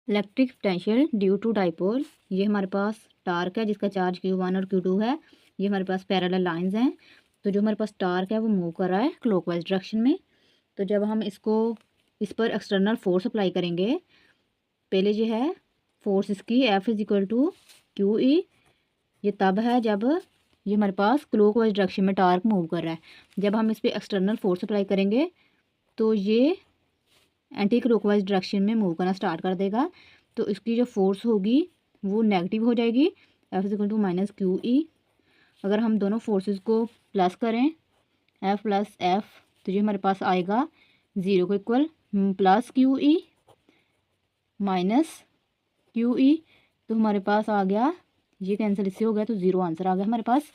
Electric potential due to dipole, ये हमारे पास torque है जिसका चार्ज Q1 और Q2 है। ये हमारे पास पैरेलल लाइंस हैं। तो जो हमारे पास टार्क है वो मूव कर रहा है क्लॉकवाइज डायरेक्शन में। तो जब हम इस पर एक्सटर्नल फोर्स अप्लाई करेंगे, पहले जो है फोर्स इसकी F=QE, ये तब है जब ये हमारे पास क्लॉकवाइज डायरेक्शन में टार्क मूव कर रहा है। जब हम इस पर एक्सटर्नल फोर्स अप्लाई करेंगे तो ये एंटी क्लॉकवाइज डायरेक्शन में मूव करना स्टार्ट कर देगा। तो इसकी जो फोर्स होगी वो नेगेटिव हो जाएगी, F=-QE। अगर हम दोनों फोर्सेस को प्लस करें F + F, तो ये हमारे पास आएगा 0 को इक्वल, +QE -QE। तो हमारे पास आ गया, ये कैंसिल इससे हो गया तो 0 आंसर आ गया हमारे पास।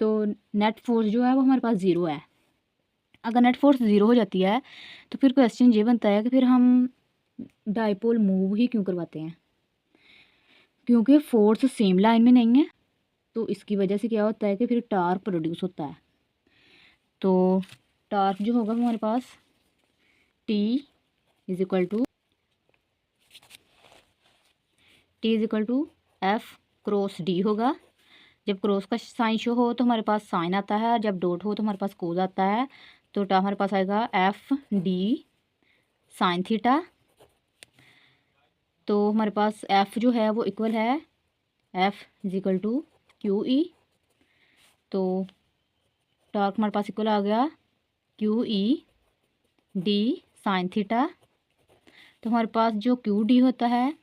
तो नेट फोर्स जो है वो हमारे पास 0 है। अगर नेट फोर्स 0 हो जाती है तो फिर क्वेश्चन ये बनता है कि फिर हम डाइपोल मूव ही क्यों करवाते हैं, क्योंकि फोर्स सेम लाइन में नहीं है। तो इसकी वजह से क्या होता है कि फिर टार्क प्रोड्यूस होता है। तो टार्क जो होगा हमारे पास T is equal to F×D होगा। जब क्रॉस का साइन शो हो तो हमारे पास साइन आता है, जब डॉट हो तो हमारे पास कोस आता है। तो हमारे पास आएगा FD sin थीटा। तो हमारे पास F जो है वो इक्वल है F=QE। तो टार्क हमारे पास इक्वल आ गया QE D sin थीटा। तो हमारे पास जो QD होता है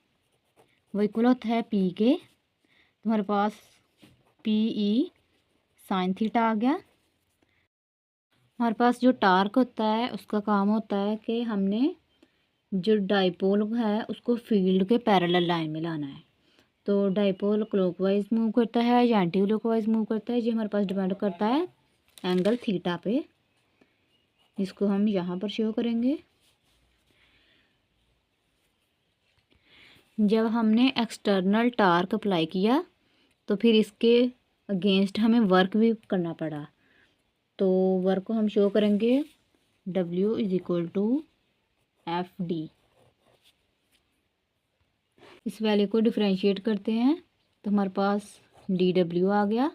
वो इक्वल होता है P के। तो हमारे पास PE sin थीटा आ गया। हमारे पास जो टार्क होता है उसका काम होता है कि हमने जो डाइपोल है उसको फील्ड के पैरेलल लाइन में लाना है। तो डाइपोल क्लॉकवाइज मूव करता है या एंटी क्लॉकवाइज मूव करता है, ये हमारे पास डिपेंड करता है एंगल थीटा पे, जिसको हम यहाँ पर शो करेंगे। जब हमने एक्सटर्नल टार्क अप्लाई किया तो फिर इसके अगेंस्ट हमें वर्क भी करना पड़ा। तो वर्क को हम शो करेंगे W=FD। इस वैल्यू को डिफरेंशिएट करते हैं तो हमारे पास DW आ गया।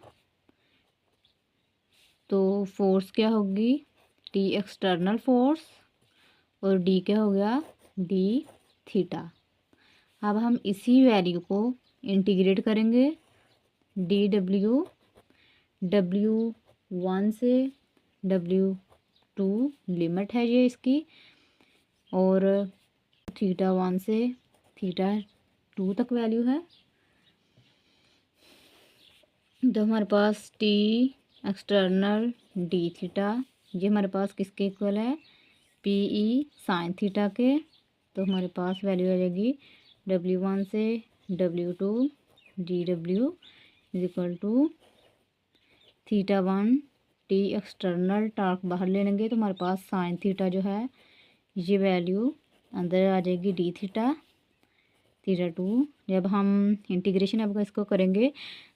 तो फोर्स क्या होगी T एक्सटर्नल फोर्स और D क्या हो गया D थीटा। अब हम इसी वैल्यू को इंटीग्रेट करेंगे W1 से W2 लिमिट है ये इसकी, और θ1 से θ2 तक वैल्यू है। तो हमारे पास T एक्सटर्नल D थीटा, ये हमारे पास किसके इक्वल है PE sin थीटा के। तो हमारे पास वैल्यू आ जाएगी W1 से W2 DW=θ1 T external torque बाहर ले लेंगे तो हमारे पास sin थीटा जो है ये वैल्यू अंदर आ जाएगी D θ2। जब हम इंटीग्रेशन अब इसको करेंगे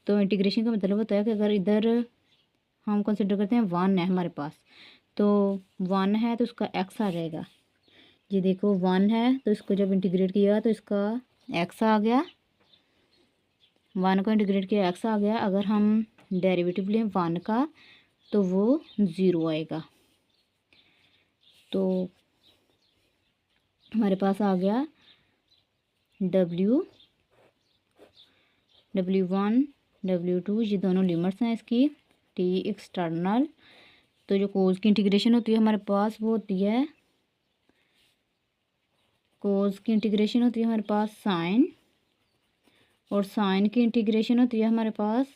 तो इंटीग्रेशन का मतलब होता है कि अगर इधर हम कंसिडर करते हैं 1 है हमारे पास, तो 1 है तो उसका x आ जाएगा। ये देखो 1 है तो इसको जब इंटीग्रेट किया तो इसका x आ गया, 1 को इंटीग्रेट किया x आ गया। अगर हम डेरिवेटिव लें 1 का तो वो 0 आएगा। तो हमारे पास आ गया W1 W2, ये दोनों लिमिट्स हैं इसकी T एक्सटर्नल। तो जो कोस की इंटीग्रेशन होती है हमारे पास वो होती है, कोस की इंटीग्रेशन होती है हमारे पास साइन, और साइन की इंटीग्रेशन होती है हमारे पास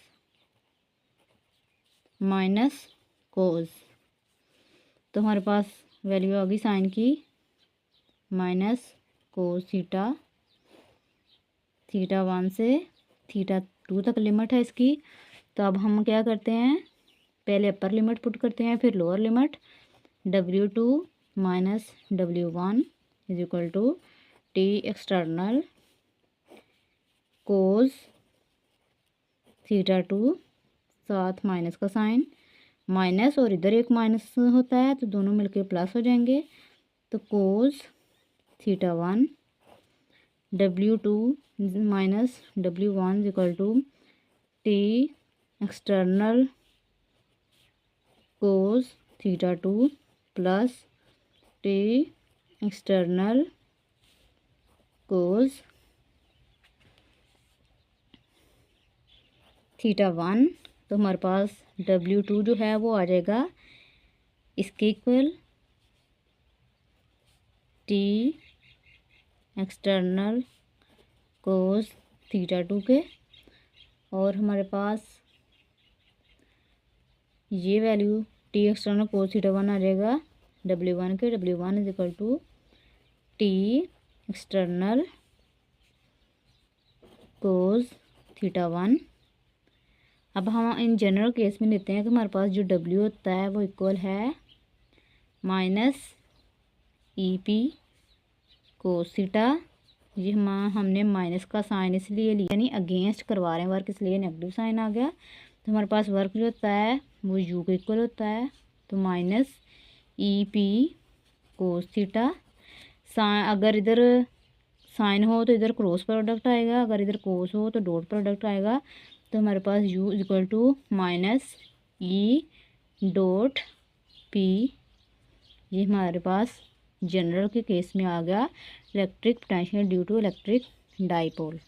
माइनस कोस। तो हमारे पास वैल्यू आ गई साइन की -cos थीटा, θ1 से θ2 तक लिमिट है इसकी। तो अब हम क्या करते हैं, पहले अपर लिमिट पुट करते हैं फिर lower limit. W2 - W1 = T external cos θ2 साथ माइनस का साइन, माइनस और इधर एक माइनस होता है तो दोनों मिलके प्लस हो जाएंगे। तो cos θ1 W2 minus W1 equal to T external cos theta 2 plus T external cos theta 1। तो हमारे पास W2 जो है वो आ जाएगा इसके equal T external cos theta 2 के, और हमारे पास ये value T external cos theta 1 आ जाएगा W1 के। W1 is equal to T external cos theta 1। अब हम इन जनरल केस में लेते हैं कि हमारे पास जो W होता है वो इक्वल है माइनस EP कोस थीटा। ये हमने माइनस का साइन इसलिए लिया, यानी अगेंस्ट करवा रहे हैं वर्क, इसलिए नेगेटिव साइन आ गया। तो हमारे पास वर्क जो होता है वो U के इक्वल होता है, तो माइनस EP कोस थीटा। अगर इधर साइन हो तो इधर क्रॉस प्रोडक्ट आएगा, अगर इधर कोस हो तो डॉट प्रोडक्ट आएगा। तो हमारे पास U equal to minus E dot P। ये हमारे पास जनरल के केस में आ गया electric potential due to electric dipole.